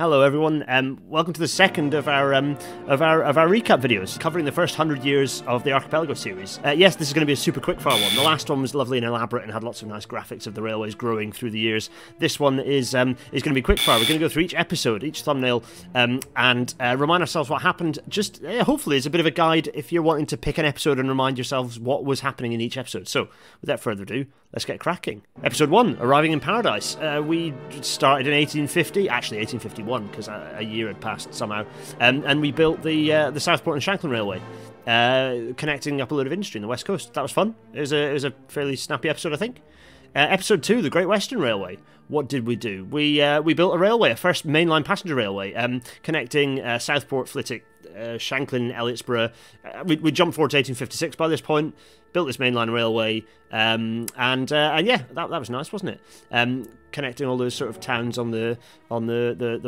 Hello everyone, welcome to the second of our recap videos, covering the first 100 years of the Archipelago series. Yes, this is going to be a super quickfire one. The last one was lovely and elaborate and had lots of nice graphics of the railways growing through the years. This one is going to be quickfire. We're going to go through each episode, each thumbnail, and remind ourselves what happened. Just hopefully as a bit of a guide if you're wanting to pick an episode and remind yourselves what was happening in each episode. So, without further ado, let's get cracking. Episode 1, Arriving in Paradise. We started in 1850, actually 1851, because a year had passed somehow, and we built the Southport and Shanklin Railway, connecting up a load of industry in the west coast. That was fun. It was a fairly snappy episode, I think. Episode 2, the Great Western Railway. What did we do? We built a railway, a first mainline passenger railway, connecting Southport, Flitwick, Shanklin, Elliotsborough. We jumped forward to 1856 by this point. Built this mainline railway, and yeah, that was nice, wasn't it? Connecting all those sort of towns on the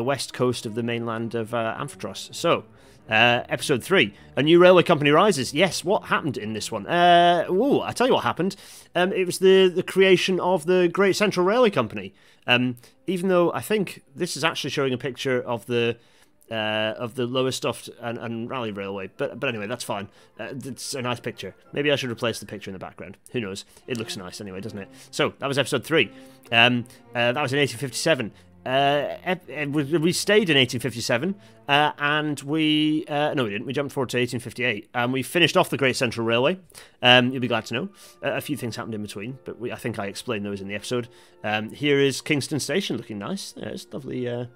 west coast of the mainland of Amphitros. So, episode 3, a new railway company rises. Yes, what happened in this one? I tell you what happened. It was the creation of the Great Central Railway Company. Even though I think this is actually showing a picture of the Lowestoft and Raleigh Railway, but anyway, that's fine. It's a nice picture. Maybe I should replace the picture in the background. Who knows? It looks nice anyway, doesn't it? So that was episode 3. That was in 1857. We stayed in 1857, and no, we didn't. We jumped forward to 1858, and we finished off the Great Central Railway. You'll be glad to know a few things happened in between, but I think I explained those in the episode. Here is Kingston Station, looking nice. Yeah, it's lovely.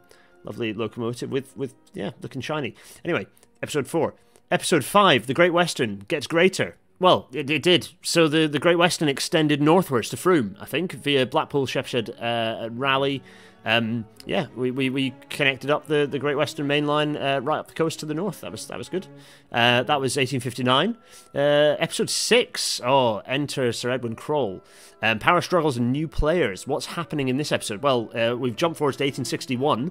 Lovely locomotive with looking shiny. Anyway, episode 4. Episode 5, the Great Western gets greater. Well, it did. So the Great Western extended northwards to Frome, I think, via Blackpool, Shepshed, Raleigh. We connected up the Great Western main line right up the coast to the north. That was good. That was 1859. Episode 6. Oh, enter Sir Edwin Croll. Power struggles and new players. What's happening in this episode? Well, we've jumped forward to 1861,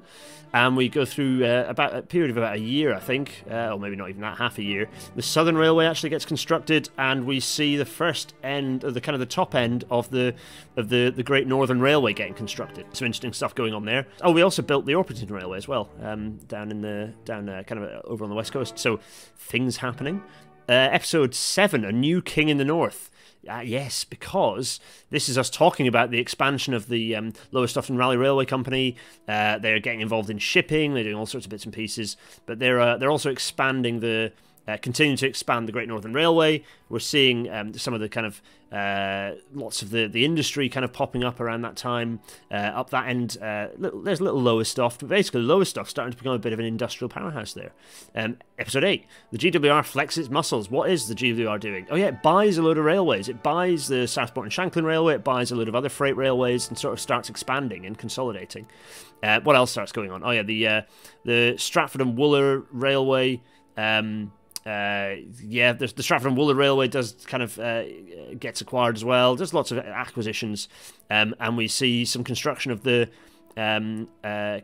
and we go through about a period of about a year, I think, or maybe not even that, half a year. The Southern Railway actually gets constructed, and we see the first end, of the kind of the top end of the Great Northern Railway getting constructed. Some interesting stuff going on there. Oh, we also built the Orpington Railway as well, down kind of over on the west coast. So things happening. Episode 7, a new king in the north. Yes, because this is us talking about the expansion of the Lowestoft and Raleigh Railway Company. They're getting involved in shipping. They're doing all sorts of bits and pieces, but they're also expanding continuing to expand the Great Northern Railway. We're seeing some of the kind of lots of the industry kind of popping up around that time. Up that end, there's little Lowestoft, but basically Lowestoft starting to become a bit of an industrial powerhouse there. Episode 8, the GWR flexes its muscles. What is the GWR doing? Oh yeah, it buys a load of railways. It buys the Southport and Shanklin Railway. It buys a load of other freight railways and sort of starts expanding and consolidating. What else starts going on? Oh yeah, the Stratford and Wooler Railway. The Stratford and Wooler Railway does kind of gets acquired as well. There's lots of acquisitions, and we see some construction of the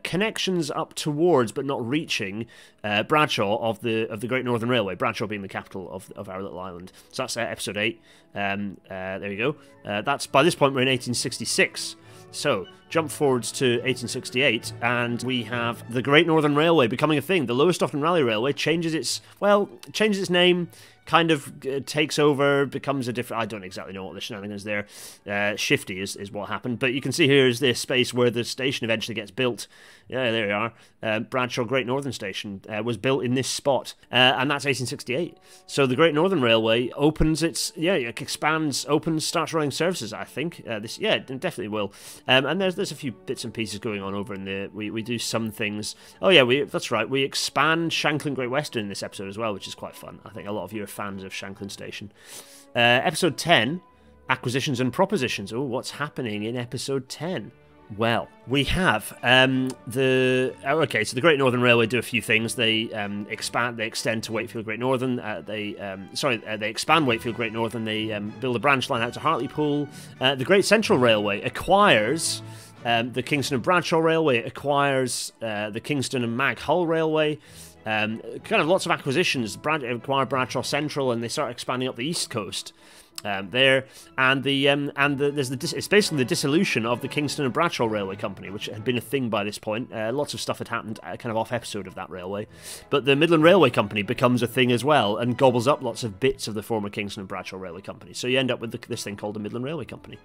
connections up towards, but not reaching, Bradshaw of the Great Northern Railway. Bradshaw being the capital of our little island. So that's episode 8. There you go. That's by this point we're in 1866. So, jump forwards to 1868, and we have the Great Northern Railway becoming a thing. The Lowestoft and Raleigh Railway changes its name, kind of takes over, becomes a different... I don't exactly know what the shenanigans there. Shifty is what happened, but you can see here is this space where the station eventually gets built. Yeah, there we are. Bradshaw Great Northern Station was built in this spot, and that's 1868. So the Great Northern Railway opens it expands, starts running services, I think. It definitely will. And there's a few bits and pieces going on over in the... We do some things... Oh yeah, that's right. We expand Shanklin Great Western in this episode as well, which is quite fun. I think a lot of you are fans of Shanklin Station. Episode 10, acquisitions and propositions. Oh, what's happening in episode 10? Well, we have so the Great Northern Railway do a few things. They extend to Wakefield Great Northern. They expand Wakefield Great Northern. They build a branch line out to Hartlepool. The Great Central Railway acquires the Kingston and Bradshaw Railway. It acquires the Kingston and Maghull Railway. Kind of lots of acquisitions. Acquire Bradshaw Central, and they start expanding up the east coast. there, and it's basically the dissolution of the Kingston and Bradshaw Railway Company, which had been a thing by this point. Lots of stuff had happened, kind of off episode of that railway, but the Midland Railway Company becomes a thing as well and gobbles up lots of bits of the former Kingston and Bradshaw Railway Company. So you end up with this thing called the Midland Railway Company,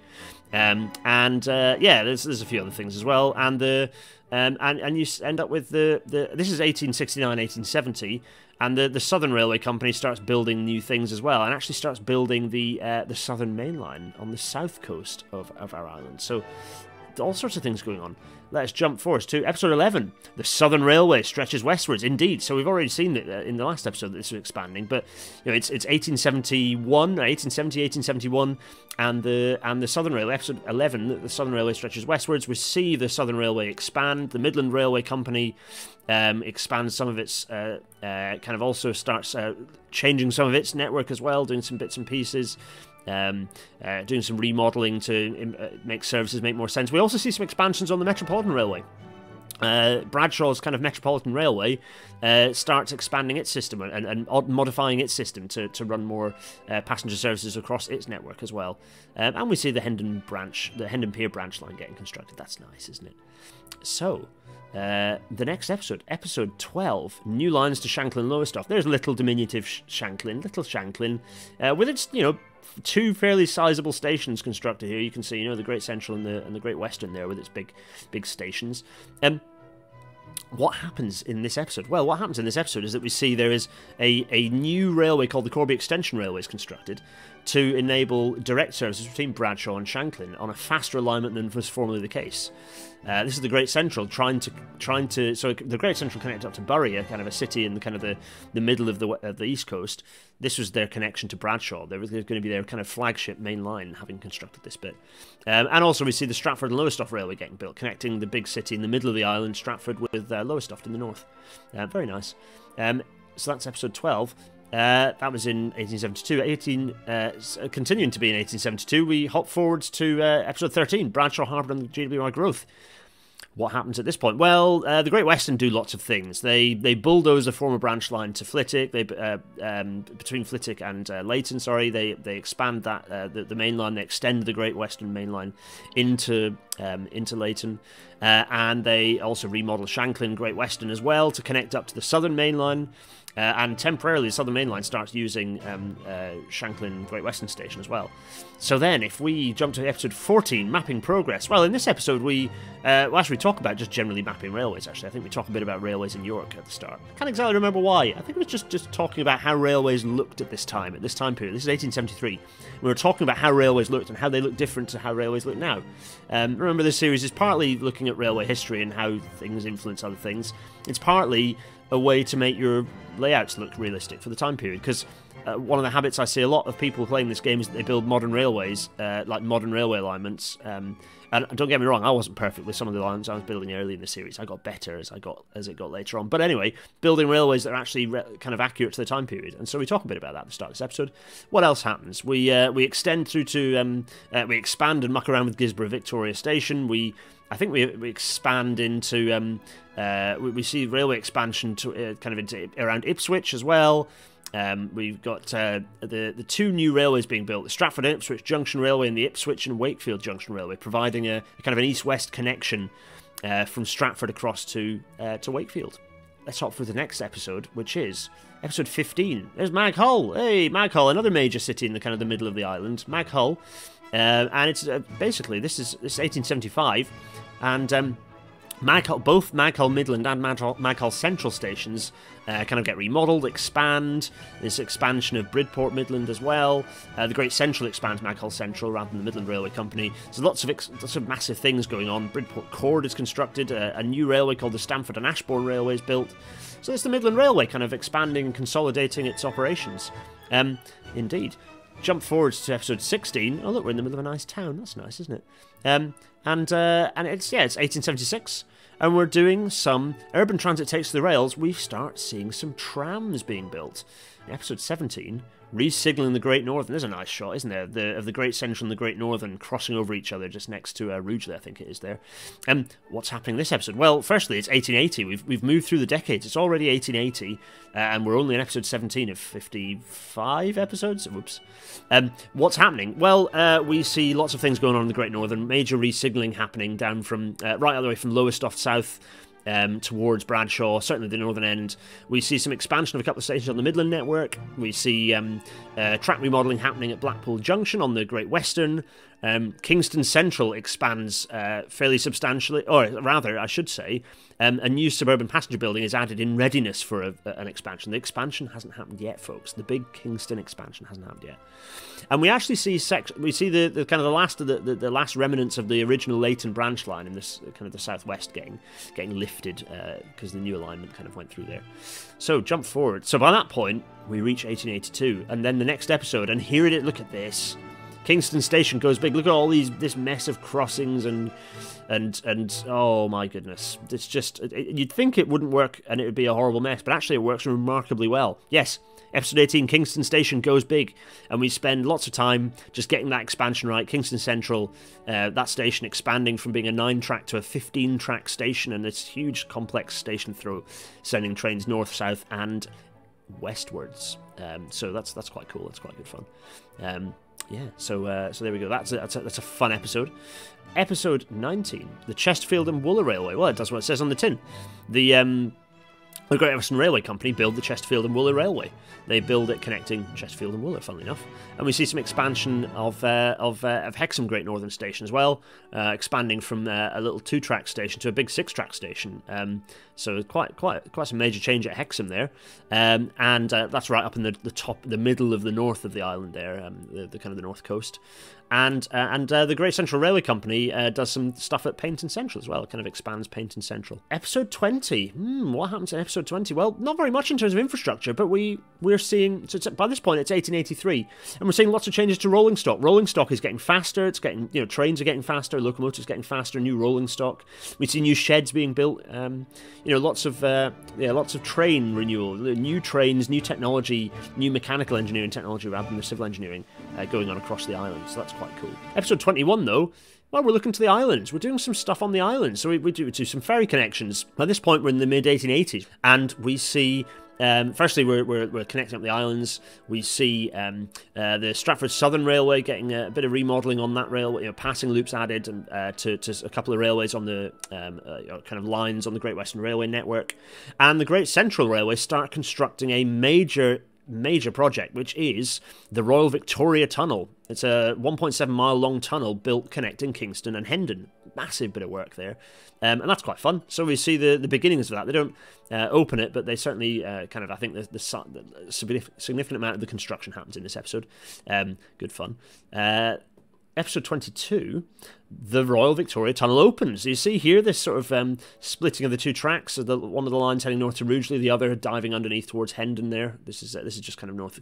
yeah, there's a few other things as well, and you end up with this is 1869, 1870. And the Southern Railway Company starts building new things as well, and actually starts building the Southern Main Line on the south coast of our island. So all sorts of things going on. Let's jump forward to episode 11. The Southern Railway stretches westwards. Indeed, so we've already seen that in the last episode that this was expanding, but it's 1871, 1870, 1871, and the Southern Railway, episode 11, the Southern Railway stretches westwards. We see the Southern Railway expand. The Midland Railway Company expands some of its, kind of also starts changing some of its network as well, doing some bits and pieces. Doing some remodelling to make services make more sense. We also see some expansions on the Metropolitan Railway. Bradshaw's kind of Metropolitan Railway starts expanding its system and modifying its system to run more passenger services across its network as well. And we see the Hendon Pier branch line getting constructed. That's nice, isn't it? So, the next episode, episode 12, new lines to Shanklin and Lowestoft. There's little diminutive Shanklin, with its, two fairly sizable stations constructed here. You can see, the Great Central and the Great Western there with its big stations. What happens in this episode? Well, what happens in this episode is that we see there is a new railway called the Corby Extension Railway is constructed to enable direct services between Bradshaw and Shanklin on a faster alignment than was formerly the case. This is the Great Central trying to. So the Great Central connects up to Bury, a kind of a city in the kind of the middle of the East Coast. This was their connection to Bradshaw. There was going to be their kind of flagship main line, having constructed this bit. And also we see the Stratford and Lowestoft Railway getting built, connecting the big city in the middle of the island, Stratford, with Lowestoft in the north. Very nice. So that's episode 12. That was in 1872. Continuing to be in 1872, we hop forwards to episode 13, Bradshaw Harbour and GWR growth. What happens at this point? Well, the Great Western do lots of things. They bulldoze a former branch line to Flitwick. Between Flitwick and Leighton, they expand that the main line. They extend the Great Western main line into Leighton, and they also remodel Shanklin Great Western as well to connect up to the Southern main line. And temporarily, the Southern Main Line starts using Shanklin Great Western Station as well. So then, if we jump to episode 14, Mapping Progress. Well, in this episode, we actually talk about just generally mapping railways, actually. I think we talk a bit about railways in York at the start. I can't exactly remember why. I think it was just talking about how railways looked at this time period. This is 1873. We were talking about how railways looked and how they look different to how railways look now. Remember, this series is partly looking at railway history and how things influence other things. It's partly a way to make your layouts look realistic for the time period, because one of the habits I see a lot of people playing this game is that they build modern railways, like modern railway alignments. And don't get me wrong, I wasn't perfect with some of the alignments I was building early in the series. I got better as it got later on. But anyway, building railways that are actually kind of accurate to the time period. And so we talk a bit about that at the start of this episode. What else happens? We extend through to we expand and muck around with Gisborough Victoria Station. I think we expand into we see railway expansion to kind of into around Ipswich as well. We've got the two new railways being built, the Stratford and Ipswich Junction Railway and the Ipswich and Wakefield Junction Railway, providing a kind of an east-west connection from Stratford across to Wakefield. Let's hop through the next episode, which is episode 15. There's Maghull. Hey, Maghull, another major city in the kind of the middle of the island. Maghull. And it's basically this is 1875, and both Maghull Midland and Maghull Central stations kind of get remodelled, expand. There's expansion of Bridport Midland as well. The Great Central expands Maghull Central rather than the Midland Railway Company. So lots of massive things going on. Bridport Cord is constructed. A new railway called the Stamford and Ashbourne Railway is built. So it's the Midland Railway kind of expanding and consolidating its operations. Indeed. Jump forwards to episode 16. Oh look, we're in the middle of a nice town. That's nice, isn't it? And it's 1876, and we're doing some urban transit takes to the rails. We start seeing some trams being built. In episode 17, Resignaling the Great Northern. There's a nice shot, isn't there? Of the Great Central and the Great Northern crossing over each other just next to Rugeley, I think it is there. What's happening this episode? Well, firstly, it's 1880. We've moved through the decades. It's already 1880, and we're only in episode 17 of 55 episodes. Whoops. What's happening? Well, we see lots of things going on in the Great Northern. Major resignaling happening down from right all the way from Lowestoft south towards Bradshaw, certainly the northern end. We see some expansion of a couple of stations on the Midland network. We see track remodelling happening at Blackpool Junction on the Great Western. Kingston Central expands fairly substantially, or rather, I should say, a new suburban passenger building is added in readiness for an expansion. The expansion hasn't happened yet, folks. The big Kingston expansion hasn't happened yet. And we actually see the kind of the last remnants of the original Leighton branch line in this kind of the southwest getting lifted because the new alignment kind of went through there. So jump forward. So by that point we reach 1882, and then the next episode, and here it is. Look at this. Kingston Station goes big. Look at all this mess of crossings and oh my goodness, it's just you'd think it wouldn't work and it would be a horrible mess, but actually it works remarkably well. Yes, episode 18, Kingston Station goes big, and we spend lots of time just getting that expansion right. Kingston Central, that station expanding from being a 9-track to a 15-track station, and this huge complex station through sending trains north, south, and westwards. So that's quite cool. That's quite good fun. Yeah, so there we go. That's a fun episode. Episode 19, the Chesterfield and Wooler Railway. Well, it does what it says on the tin. The Great Western Railway Company build the Chesterfield and Wooler Railway. They build it connecting Chesterfield and Wooler, funnily enough. And we see some expansion of Hexham Great Northern Station as well, expanding from a little 2-track station to a big 6-track station. So quite some major change at Hexham there. And that's right up in the middle of the north of the island there, the kind of the north coast. And the Great Central Railway Company does some stuff at Paignton Central as well. It kind of expands Paignton Central. Episode 20. What happens in episode 20? Well, not very much in terms of infrastructure, but we're seeing, so by this point it's 1883, and we're seeing lots of changes to rolling stock. Rolling stock is getting faster. It's getting, trains are getting faster, locomotives getting faster, new rolling stock. We see new sheds being built. Lots of train renewal, new trains, new technology, new mechanical engineering technology rather than the civil engineering going on across the island. So that's quite cool. Episode 21, though, well, we're looking to the islands. We're doing some stuff on the islands. So we do some ferry connections. By this point, we're in the mid-1880s, and we see... firstly, we're connecting up the islands. We see the Stratford Southern Railway getting a bit of remodelling on that railway, passing loops added and, to a couple of railways on the kind of lines on the Great Western Railway network. And the Great Central Railway start constructing a major project, which is the Royal Victoria Tunnel. It's a 1.7 mile long tunnel built connecting Kingston and Hendon. Massive bit of work there. And that's quite fun. So we see the beginnings of that. They don't open it, but they certainly kind of, I think the significant amount of the construction happens in this episode. Good fun. Episode 22, the Royal Victoria Tunnel opens. You see here this sort of splitting of the two tracks. One of the lines heading north to Rugeley, the other diving underneath towards Hendon. There, this is just kind of north.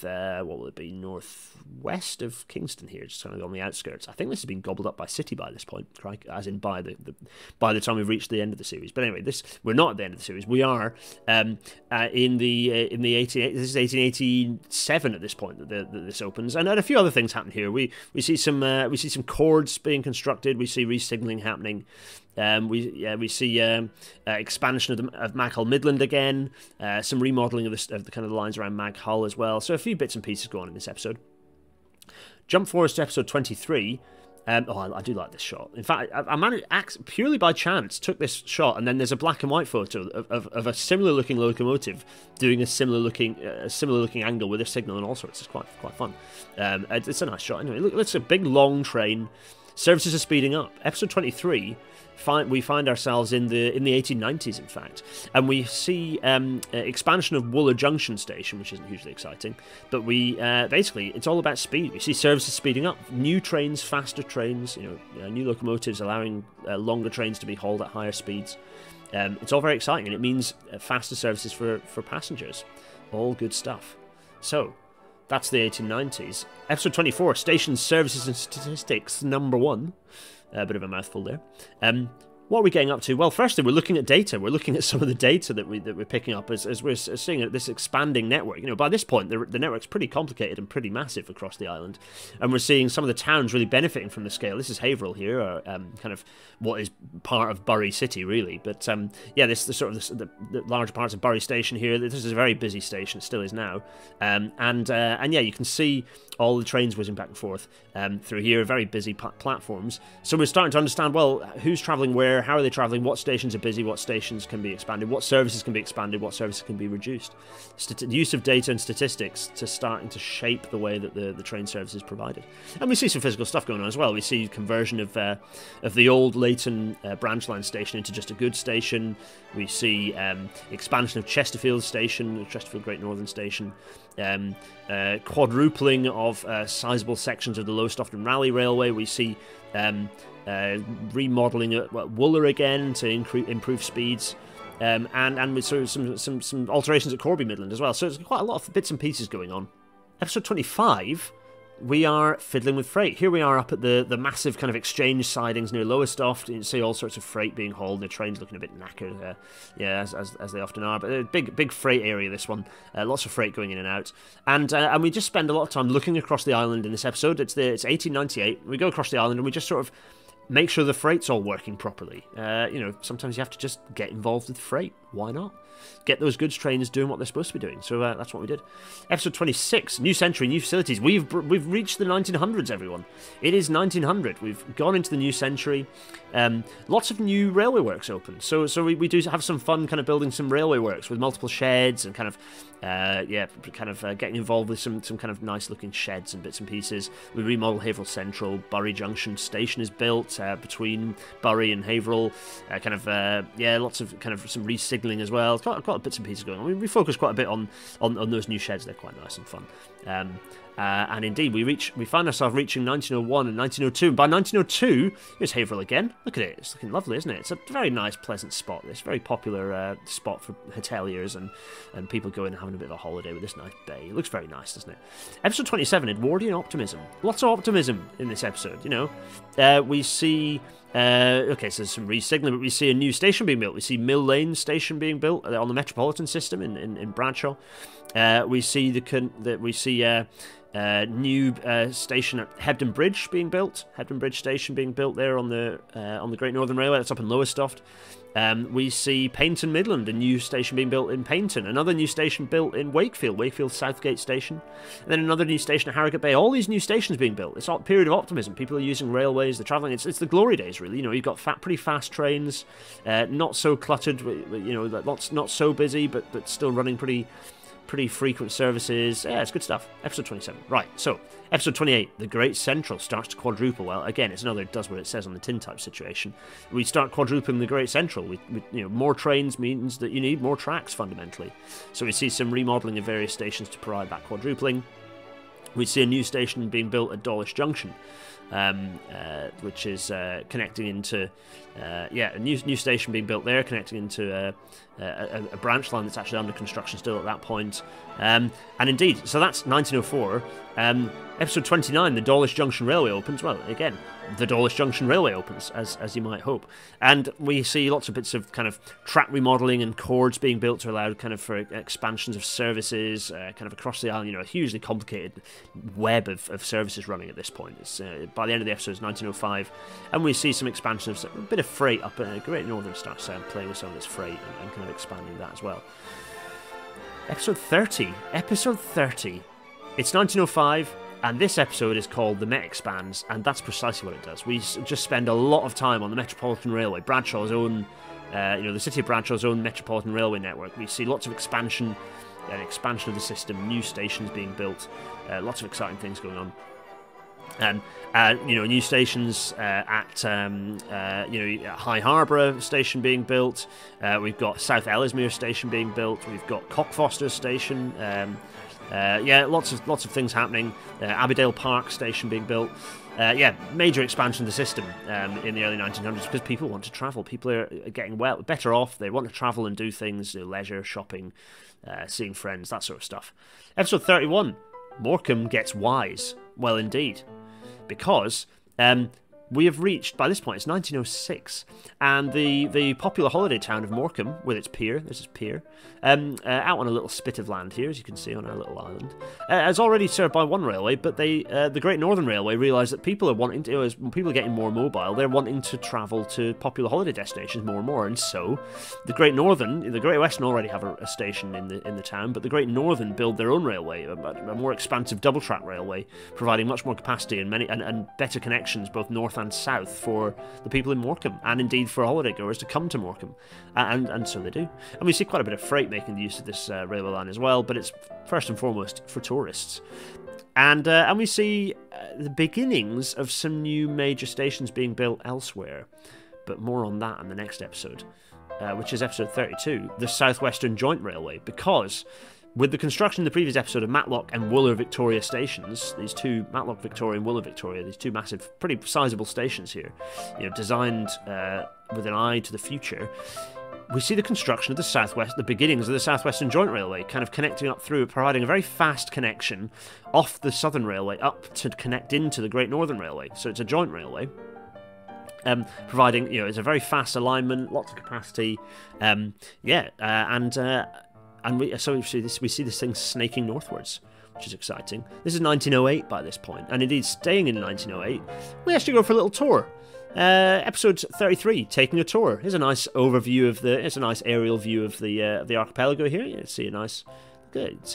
What will it be? Northwest of Kingston here, just kind of on the outskirts. I think this has been gobbled up by City by this point, as in by the time we've reached the end of the series. But anyway, we're not at the end of the series. We are in the 1880. This is 1887 at this point that this opens, and a few other things happen here. We see some cords being constructed. We see re-signalling happening. We see expansion of Maghull Midland again. Some remodelling of the kind of the lines around Maghull as well. So a few bits and pieces go on in this episode. Jump forward to episode 23. I do like this shot. In fact, I managed, purely by chance, took this shot, and then there's a black and white photo of a similar looking locomotive doing a similar looking angle with a signal and all sorts. It's quite fun. It's a nice shot. Anyway, look, it's a big long train. Services are speeding up. Episode 23. We find ourselves in the 1890s, in fact, and we see expansion of Wooler Junction Station, which isn't hugely exciting, but we basically it's all about speed. We see services speeding up, new trains, faster trains, new locomotives allowing longer trains to be hauled at higher speeds. It's all very exciting, and it means faster services for passengers. All good stuff. So that's the 1890s. Episode 24, Station Services and Statistics, number 1. A bit of a mouthful there. What are we getting up to? Well, firstly, we're looking at data. We're looking at some of the data that we're picking up as we're seeing this expanding network. You know, by this point, the network's pretty complicated and pretty massive across the island, and we're seeing some of the towns really benefiting from the scale. This is Haverhill here, kind of what is part of Bury City, really. But yeah, the larger parts of Bury Station here. This is a very busy station. It still is now, and yeah, you can see all the trains whizzing back and forth through here. Very busy platforms. So we're starting to understand, well, who's travelling where. How are they travelling? What stations are busy? What stations can be expanded? What services can be expanded? What services can be reduced? The use of data and statistics to starting to shape the way that the train service is provided. And we see some physical stuff going on as well. We see conversion of the old Leighton branch line station into just a goods station. We see expansion of Chesterfield station, Chesterfield Great Northern Station. Quadrupling of sizable sections of the Lowestoft and Raleigh Railway. We see remodelling at Wooler again to improve speeds, and with sort of some alterations at Corby Midland as well. So there's quite a lot of bits and pieces going on. Episode 25, we are fiddling with freight. Here we are up at the massive kind of exchange sidings near Lowestoft. You can see all sorts of freight being hauled. The trains looking a bit knackered, yeah, as they often are. But a big freight area, this one. Lots of freight going in and out. And we just spend a lot of time looking across the island in this episode. It's 1898. We go across the island and we just sort of make sure the freight's all working properly. You know, sometimes you have to just get involved with freight. Why not? Get those goods trains doing what they're supposed to be doing. So that's what we did. Episode 26, new century, new facilities. We've reached the 1900s, everyone. It is 1900. We've gone into the new century. Lots of new railway works open. So we do have some fun kind of building some railway works with multiple sheds and kind of getting involved with some kind of nice looking sheds and bits and pieces. We remodel Haverhill Central. Bury Junction Station is built between Bury and Haverhill. Lots of kind of some re-signalling as well. Got bits and pieces going on. We focus quite a bit on those new sheds. They're quite nice and fun. And indeed, we find ourselves reaching 1901 and 1902. And by 1902, here's Haverhill again. Look at it. It's looking lovely, isn't it? It's a very nice, pleasant spot. It's a very popular spot for hoteliers and people going and having a bit of a holiday with this nice bay. It looks very nice, doesn't it? Episode 27, Edwardian optimism. Lots of optimism in this episode, you know. We see... okay, so there's some re-signalling, but we see a new station being built. We see Mill Lane Station being built on the Metropolitan system in Bradshaw. We see new station at Hebden Bridge being built. Hebden Bridge Station being built there on the Great Northern Railway. That's up in Lowestoft. We see Paignton Midland, a new station being built in Paignton. Another new station built in Wakefield Southgate Station. And then another new station at Harrogate Bay. All these new stations being built. It's a period of optimism. People are using railways, they're travelling. It's the glory days, really. You know, you've got pretty fast trains, not so cluttered, you know, not so busy, but still running pretty frequent services. Yeah, it's good stuff. Episode 27. Right, so episode 28, the Great Central starts to quadruple. Well, again, it's another does what it says on the tin type situation. We start quadrupling the Great Central. We you know, more trains means that you need more tracks fundamentally. So we see some remodelling of various stations to provide that quadrupling. We see a new station being built at Dawlish Junction, which is connecting into a new station being built there, connecting into a branch line that's actually under construction still at that point. And indeed, so that's 1904. Episode 29, the Dawlish Junction Railway opens. Well, again, the Dawlish Junction Railway opens, as you might hope. And we see lots of bits of kind of track remodelling and cords being built to allow kind of for expansions of services kind of across the island. You know, a hugely complicated web of services running at this point. It's by the end of the episode, it's 1905. And we see some expansion of a bit of freight up at Great Northern starts playing with some of this freight and kind of expanding that as well. Episode 30. Episode 30. It's 1905. And this episode is called The Met Expands, and that's precisely what it does. We just spend a lot of time on the Metropolitan Railway, Bradshaw's own, the City of Bradshaw's own Metropolitan Railway network. We see lots of expansion of the system, new stations being built, lots of exciting things going on. New stations at High Harbour Station being built. We've got South Ellesmere Station being built. We've got Cockfosters Station. Lots of things happening. Abbeydale Park Station being built. Major expansion of the system in the early 1900s because people want to travel. People are getting better off. They want to travel and do things, leisure, shopping, seeing friends, that sort of stuff. Episode 31, Morecambe gets wise. Well, indeed. Because we have reached, by this point, it's 1906, and the popular holiday town of Morecambe, with its pier, this is pier, out on a little spit of land here, as you can see on our little island, is already served by one railway, but the Great Northern Railway realised that people are wanting to, as people are getting more mobile, they're wanting to travel to popular holiday destinations more and more, and so the Great Western already have a station in the town, but the Great Northern build their own railway, a more expansive double-track railway, providing much more capacity and better connections, both north and south, for the people in Morecambe, and indeed for holiday goers to come to Morecambe, and so they do. And we see quite a bit of freight making the use of this railway line as well, but it's first and foremost for tourists. And we see the beginnings of some new major stations being built elsewhere, but more on that in the next episode, which is episode 32, the South Western Joint Railway, because with the construction in the previous episode of Matlock and Wooler Victoria stations, these two, Matlock Victoria and Wooler Victoria, these two massive, pretty sizable stations here, designed with an eye to the future, we see the construction of the beginnings of the South Western Joint Railway, kind of connecting up through, providing a very fast connection off the Southern Railway up to connect into the Great Northern Railway. So it's a joint railway. Providing, it's a very fast alignment, lots of capacity, and we see this thing snaking northwards, which is exciting. This is 1908 by this point, and indeed staying in 1908, we actually go for a little tour. Episode 33, taking a tour. Here's a nice overview it's a nice aerial view of the archipelago here. You see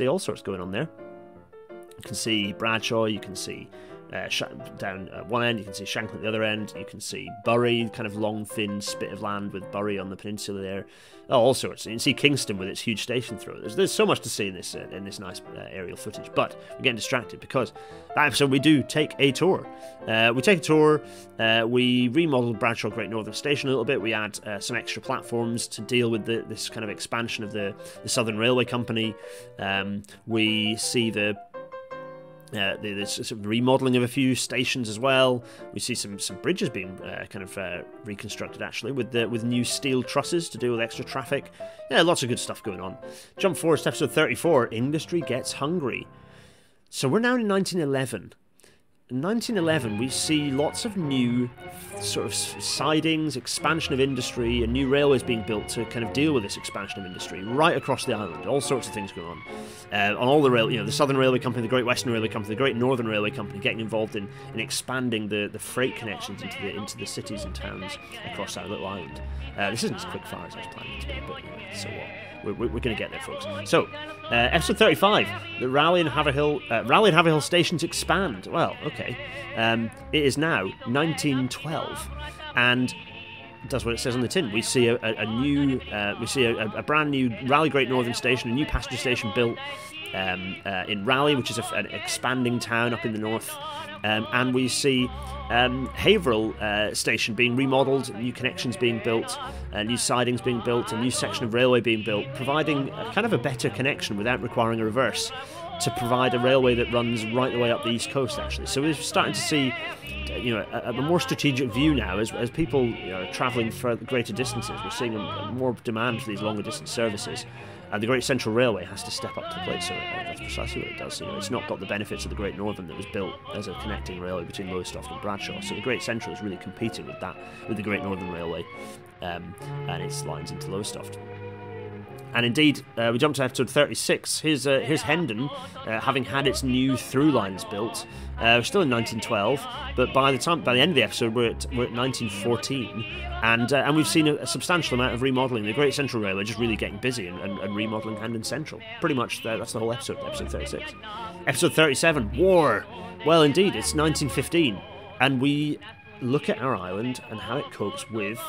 all sorts going on there. You can see Bradshaw, you can see down one end, you can see Shanklin at the other end, you can see Bury, kind of long thin spit of land with Bury on the peninsula there. All sorts. You can see Kingston with its huge station throw. There's so much to see in this nice aerial footage, but we're getting distracted because that episode we do take a tour. We remodeled Bradshaw Great Northern Station a little bit. We add some extra platforms to deal with this kind of expansion of the Southern Railway Company. We see the sort of remodelling of a few stations as well. We see some bridges being reconstructed actually with new steel trusses to deal with extra traffic. Yeah, lots of good stuff going on. Jump forward to episode 34. Industry gets hungry. So we're now in 1911. In 1911, we see lots of new sort of sidings, expansion of industry, and new railways being built to kind of deal with this expansion of industry right across the island. All sorts of things going on all the rail. The Southern Railway Company, the Great Western Railway Company, the Great Northern Railway Company, getting involved in expanding the freight connections into the cities and towns across our little island. This isn't as quick fire as I was planning it to be, but so what? We're going to get there, folks. So, episode 35, the Rayleigh and Haverhill stations expand. Well, okay. It is now 1912, and that's what it says on the tin. We see a brand new Raleigh Great Northern Station, a new passenger station built in Raleigh, which is an expanding town up in the north. And we see Haverhill station being remodelled, new connections being built, new sidings being built, a new section of railway being built, providing kind of a better connection without requiring a reverse, to provide a railway that runs right the way up the east coast, actually. So we're starting to see a more strategic view now as people are travelling for greater distances. We're seeing more demand for these longer distance services. And the Great Central Railway has to step up to the plate, so that's precisely what it does. It's not got the benefits of the Great Northern that was built as a connecting railway between Lowestoft and Bradshaw. So the Great Central is really competing with the Great Northern Railway and its lines into Lowestoft. And indeed, we jump to episode 36. Here's Hendon, having had its new through lines built. We're still in 1912, but by the end of the episode, we're at 1914, and we've seen a substantial amount of remodelling. The Great Central Railway just really getting busy and remodelling Hendon Central. Pretty much that's the whole episode 36. Episode 37, War. Well, indeed, it's 1915, and we look at our island and how it copes with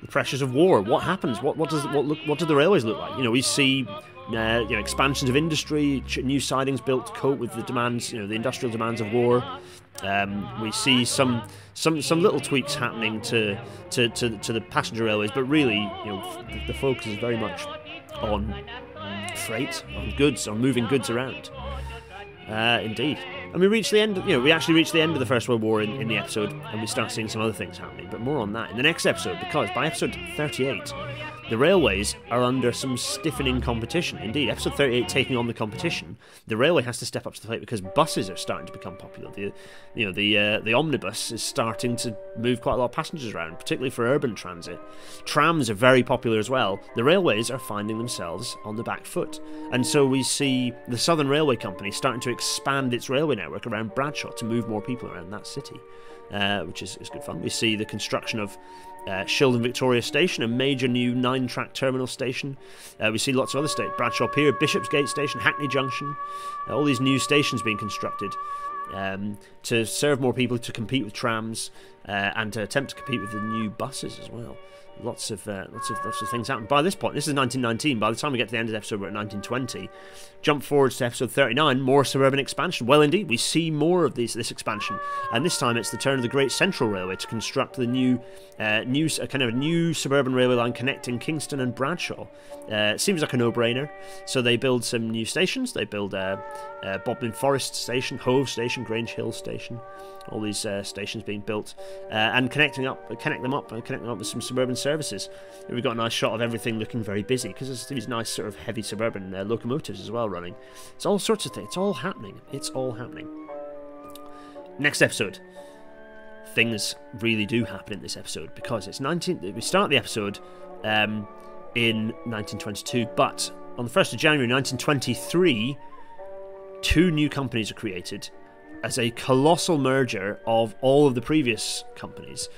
the pressures of war. What happens? What do the railways look like? We see expansions of industry, new sidings built to cope with the demands, the industrial demands of war. We see some little tweaks happening to the passenger railways, but really, the focus is very much on freight, on goods, on moving goods around. Indeed. And we reach the end. We actually reach the end of the First World War in the episode, and we start seeing some other things happening. But more on that in the next episode, because by episode 38, the railways are under some stiffening competition. Indeed, episode 38 taking on the competition. The railway has to step up to the plate because buses are starting to become popular. The omnibus is starting to move quite a lot of passengers around, particularly for urban transit. Trams are very popular as well. The railways are finding themselves on the back foot, and so we see the Southern Railway Company starting to expand its railway network around Bradshaw to move more people around that city, which is good fun. We see the construction of Shildon Victoria Station, a major new 9-track terminal station. We see lots of other stations: Bradshaw Pier, Bishopsgate Station, Hackney Junction. All these new stations being constructed to serve more people, to compete with trams, and to attempt to compete with the new buses as well. Lots of things happen. By this point, this is 1919. By the time we get to the end of the episode, we're at 1920. Jump forwards to episode 39. More suburban expansion. Well, indeed, we see more of this expansion, and this time it's the turn of the Great Central Railway to construct the new suburban railway line connecting Kingston and Bradshaw. Seems like a no-brainer. So they build some new stations. They build Bodmin Forest Station, Hove Station, Grange Hill Station. All these stations being built and connecting them up with some suburban services. We've got a nice shot of everything looking very busy because there's these nice sort of heavy suburban locomotives as well running. It's all sorts of things. It's all happening. It's all happening. Next episode. Things really do happen in this episode because it's we start the episode in 1922, but on the 1st of January 1923, 2 new companies are created as a colossal merger of all of the previous companies.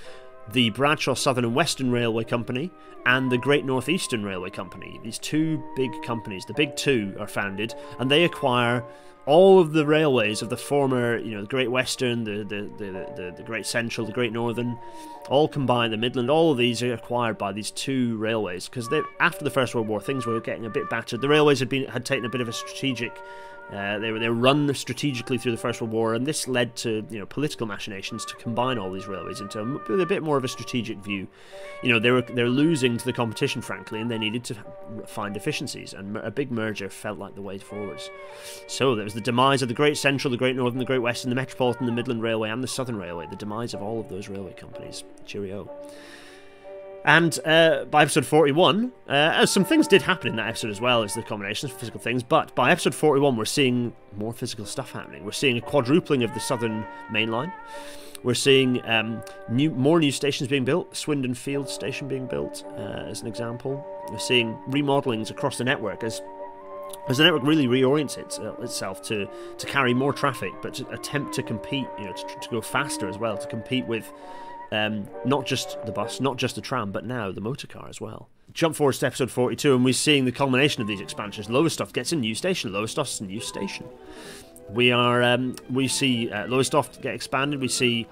The Bradshaw Southern and Western Railway Company and the Great North Eastern Railway Company. These 2 big companies, the big 2, are founded, and they acquire all of the railways of the former, the Great Western, the Great Central, the Great Northern, all combined, the Midland. All of these are acquired by these 2 railways because after the First World War, things were getting a bit battered. The railways had taken a bit of a strategic. They were run strategically through the First World War, and this led to political machinations to combine all these railways into a bit more of a strategic view. They're losing to the competition, frankly, and they needed to find efficiencies, and a big merger felt like the way forwards. So there was the demise of the Great Central, the Great Northern, the Great Western, the Metropolitan, the Midland Railway, and the Southern Railway. The demise of all of those railway companies. Cheerio. And by episode 41, some things did happen in that episode as well as the combination of physical things, but by episode 41 we're seeing more physical stuff happening. We're seeing a quadrupling of the Southern Main Line. We're seeing more new stations being built, Swindon Field Station being built, as an example. We're seeing remodelings across the network as the network really reorients itself to carry more traffic, but to attempt to compete, to go faster as well, to compete with not just the bus, not just the tram, but now the motor car as well. Jump forward to episode 42, and we're seeing the culmination of these expansions. Lowestoft gets a new station. Lowestoft's a new station. We see Lowestoft get expanded. We see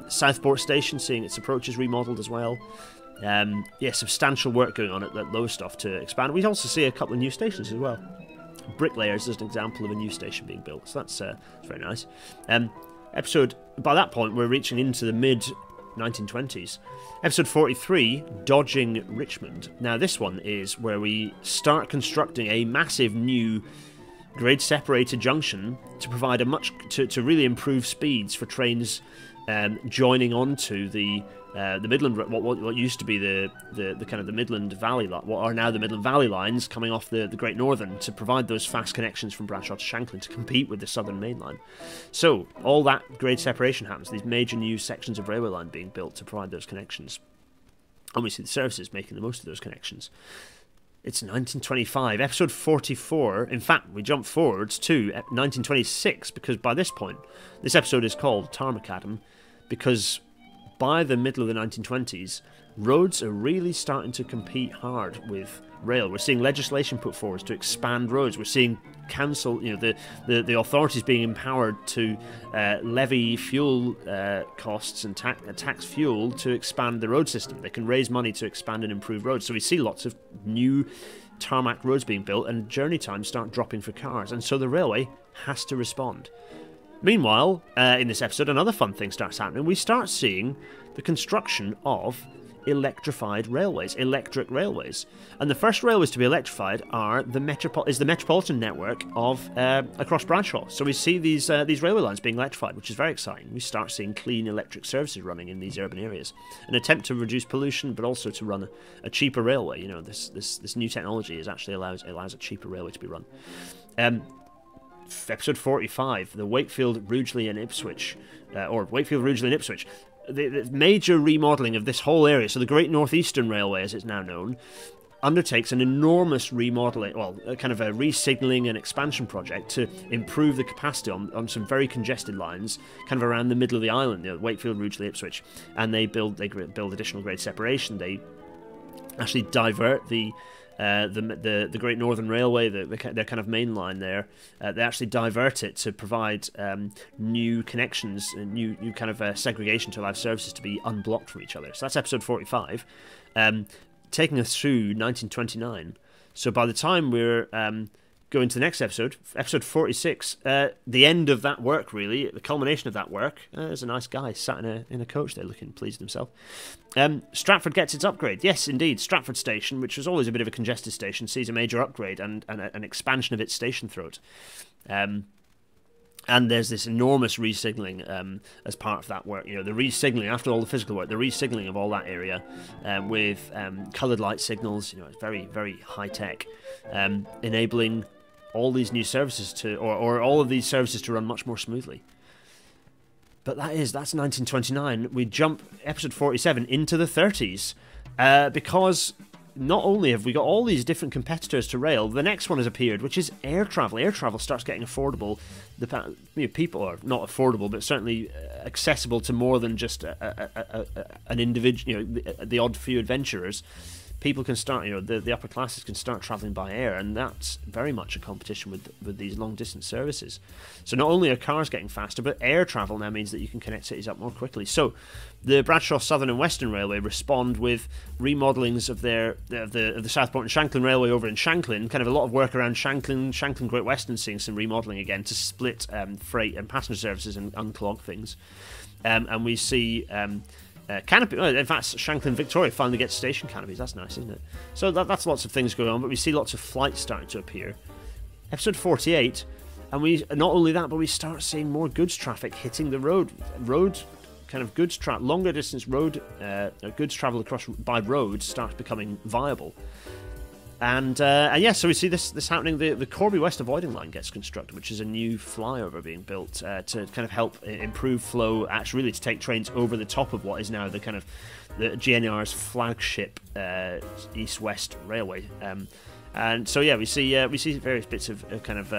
Southport Station seeing its approaches remodelled as well. Substantial work going on at Lowestoft to expand. We also see a couple of new stations as well. Bricklayers is an example of a new station being built, so that's very nice. By that point, we're reaching into the mid-1920s. Episode 43, Dodging Richmond. Now, this one is where we start constructing a massive new grade-separated junction to provide to really improve speeds for trains joining onto the Midland, what used to be the kind of the Midland Valley, what are now the Midland Valley lines coming off the Great Northern, to provide those fast connections from Bradshaw to Shanklin to compete with the Southern Main Line. So all that grade separation happens, these major new sections of railway line being built to provide those connections, and we see the services making the most of those connections. It's 1925, episode 44. In fact, we jump forwards to 1926, because by this point, this episode is called Tármacadam, because by the middle of the 1920s, roads are really starting to compete hard with rail. We're seeing legislation put forward to expand roads. We're seeing council, the authorities being empowered to levy fuel costs and tax fuel to expand the road system. They can raise money to expand and improve roads. So we see lots of new tarmac roads being built, and journey times start dropping for cars, and so the railway has to respond. Meanwhile, in this episode, another fun thing starts happening. We start seeing the construction of electrified railways, electric railways. And the first railways to be electrified are the metropolitan network of across Bradshaw. So we see these railway lines being electrified, which is very exciting. We start seeing clean electric services running in these urban areas. An attempt to reduce pollution, but also to run a cheaper railway. You know, this new technology actually allows a cheaper railway to be run. Episode 45, the Wakefield, Rugeley and Ipswich, or Wakefield, Rugeley and Ipswich. The major remodelling of this whole area, so the Great North Eastern Railway, as it's now known, undertakes an enormous remodelling, well, kind of a re-signalling and expansion project to improve the capacity on some very congested lines, kind of around the middle of the island, you know, Wakefield, Rugeley, Ipswich, and they build additional grade separation. They actually divert the Great Northern Railway, their kind of main line there. They actually divert it to provide new connections, new kind of segregation to allow services to be unblocked from each other. So that's episode 45, taking us through 1929. So by the time we're going to the next episode, episode 46, the end of that work, really, the culmination of that work. There's a nice guy sat in a coach there looking pleased with himself. Stratford gets its upgrade. Yes, indeed, Stratford Station, which was always a bit of a congested station, sees a major upgrade and an expansion of its station throat. And there's this enormous re-signalling as part of that work. You know, the re-signalling, after all the physical work, the re-signalling of all that area with coloured light signals, you know, it's very, very high-tech, enabling all these new services to, or all of these services to run much more smoothly. But that's 1929. We jump episode 47 into the 30s because not only have we got all these different competitors to rail, the next one has appeared, which is air travel. Air travel starts getting affordable. People are not affordable, but certainly accessible to more than just an individual. You know, the odd few adventurers. People can start, you know, the upper classes can start travelling by air, and that's very much a competition with these long-distance services. So not only are cars getting faster, but air travel now means that you can connect cities up more quickly. So the Bradshaw Southern and Western Railway respond with remodelings of the Southport and Shanklin Railway over in Shanklin, kind of a lot of work around Shanklin Great Western seeing some remodelling again to split freight and passenger services and unclog things. And we see... canopy. Well, in fact, Shanklin Victoria finally gets station canopies. That's nice, isn't it? So that's lots of things going on, but we see lots of flights starting to appear. Episode 48, and we not only that, but we start seeing more goods traffic hitting the road. Kind of goods longer distance road goods travel across by road starts becoming viable. And yeah, so we see this happening. The Corby West Avoiding Line gets constructed, which is a new flyover being built to kind of help improve flow, actually really to take trains over the top of what is now the kind of the GNR's flagship east-west railway. And so yeah, we see various bits of kind of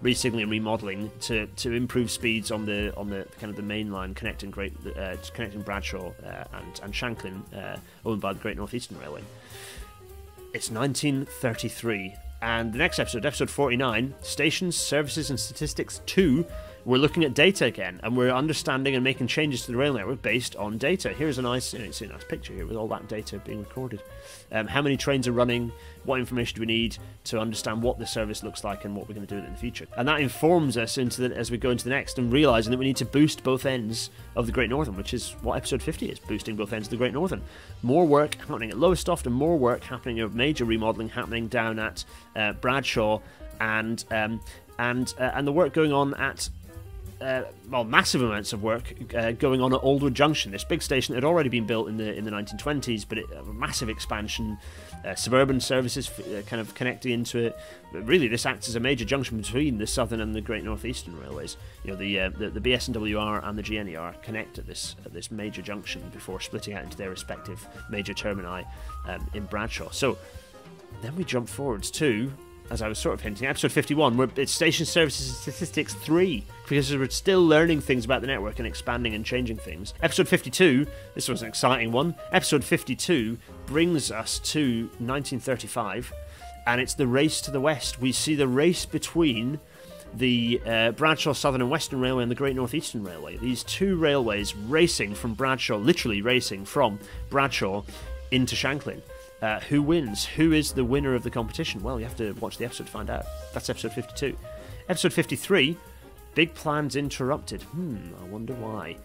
re-signalling and remodelling to improve speeds on the kind of the main line connecting Bradshaw and Shanklin, owned by the Great North Eastern Railway. It's 1933, and the next episode, episode 49, Stations, Services and Statistics 2, we're looking at data again, and we're understanding and making changes to the rail network based on data. Here's a nice picture here with all that data being recorded. How many trains are running, what information do we need to understand what the service looks like and what we're going to do with it in the future. And that informs us as we go into the next, and realising that we need to boost both ends of the Great Northern, which is what episode 50 is, boosting both ends of the Great Northern. More work happening at Lowestoft and more work happening of major remodelling happening down at Bradshaw, and the work going on at massive amounts of work going on at Aldwood Junction, this big station that had already been built in the 1920s, but a massive expansion, suburban services kind of connecting into it. But really, this acts as a major junction between the Southern and the Great North Eastern Railways. You know, the BS&WR and the GNER connect at this major junction before splitting out into their respective major termini in Bradshaw. So then we jump forwards to, as I was sort of hinting, episode 51, where it's Station Services and Statistics 3, because we're still learning things about the network and expanding and changing things. Episode 52, this was an exciting one. Episode 52 brings us to 1935, and it's the race to the west. We see the race between the Bradshaw Southern and Western Railway and the Great North Eastern Railway. These two railways racing from Bradshaw, literally racing from Bradshaw into Shanklin. Who wins? Who is the winner of the competition? Well, you have to watch the episode to find out. That's episode 52. Episode 53, Big plans interrupted. I wonder why.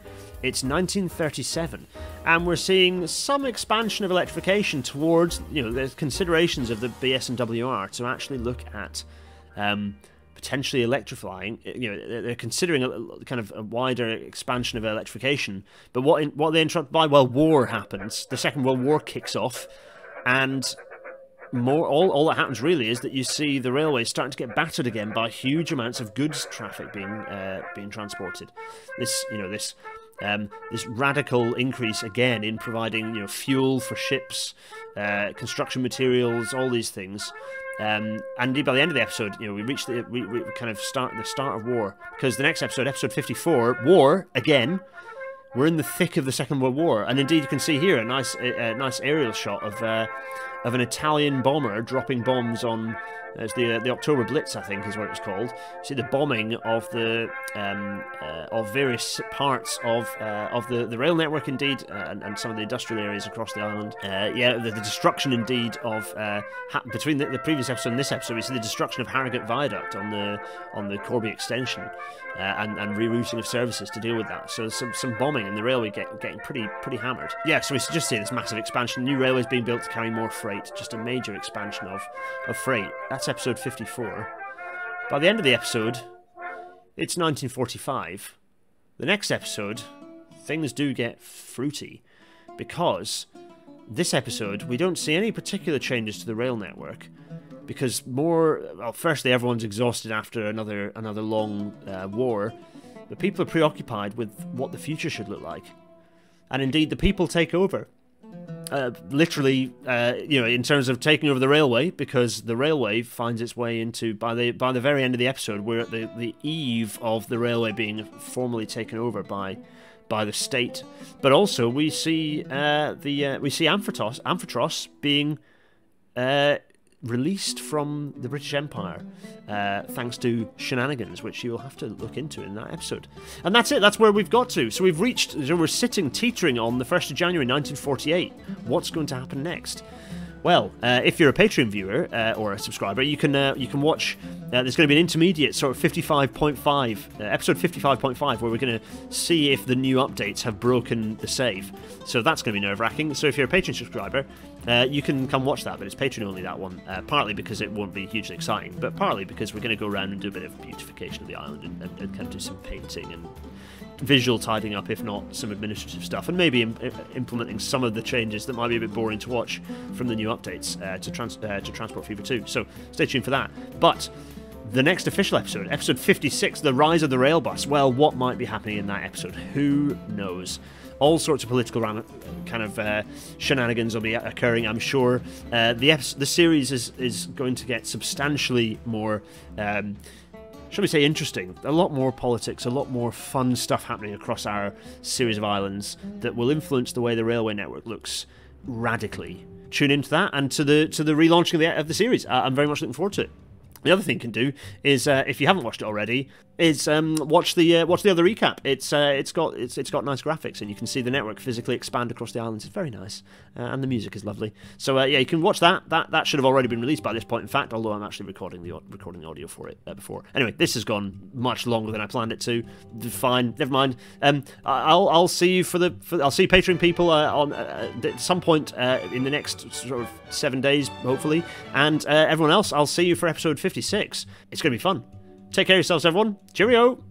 It's 1937, and we're seeing some expansion of electrification towards, there's considerations of the BS and WR to actually look at potentially electrifying. They're considering a kind of a wider expansion of electrification. But what they interrupt by, well, war happens. The Second World War kicks off, and all that happens really is that you see the railways starting to get battered again by huge amounts of goods traffic being transported. This radical increase again in providing fuel for ships, construction materials, all these things. And indeed, by the end of the episode, we reach we kind of start the start of war, because the next episode, episode 54, war again. We're in the thick of the Second World War, and indeed you can see here a nice aerial shot of an Italian bomber dropping bombs on. It's the October Blitz, I think, is what it was called. You see the bombing of the of various parts of the rail network, indeed, and some of the industrial areas across the island. The destruction, indeed, of between the previous episode and this episode, we see the destruction of Harrogate Viaduct on the Corby extension, and rerouting of services to deal with that. So some bombing and the railway getting pretty hammered. Yeah, so we just see this massive expansion. New railways being built to carry more freight. Just a major expansion of freight. That's episode 54. By the end of the episode, it's 1945. The next episode, things do get fruity, because this episode we don't see any particular changes to the rail network, because firstly, everyone's exhausted after another long war, but people are preoccupied with what the future should look like, and indeed the people take over. Literally, in terms of taking over the railway, because the railway finds its way into, by the very end of the episode, we're at the eve of the railway being formally taken over by the state. But also we see Amphitros being released from the British Empire, thanks to shenanigans, which you will have to look into in that episode. And that's it, that's where we've got to. So we're sitting teetering on the 1st of January 1948. What's going to happen next? Well, if you're a Patreon viewer or a subscriber, you can watch. There's going to be an intermediate sort of 55.5, episode 55.5, where we're going to see if the new updates have broken the save. So that's going to be nerve-wracking. So if you're a Patreon subscriber, you can come watch that, but it's Patreon only, that one. Partly because it won't be hugely exciting, but partly because we're going to go around and do a bit of beautification of the island and kind of do some painting and visual tidying up, if not some administrative stuff, and maybe implementing some of the changes that might be a bit boring to watch from the new updates to Transport Fever 2. So stay tuned for that. But the next official episode, episode 56, The Rise of the Railbus. Well, what might be happening in that episode? Who knows? All sorts of political shenanigans will be occurring, I'm sure. The series is going to get substantially more, shall we say, interesting. A lot more politics, a lot more fun stuff happening across our series of islands that will influence the way the railway network looks radically. Tune into that and to the relaunching of the series. I'm very much looking forward to it. The other thing you can do is, if you haven't watched it already, is watch the other recap. It's got nice graphics, and you can see the network physically expand across the islands. It's very nice, and the music is lovely. So yeah, you can watch that. That should have already been released by this point, in fact. Although I'm actually recording the audio for it before. Anyway, this has gone much longer than I planned it to. Fine, never mind. I'll see you I'll see Patreon people on at some point in the next sort of 7 days, hopefully, and everyone else, I'll see you for episode 56. It's going to be fun. Take care of yourselves, everyone. Cheerio!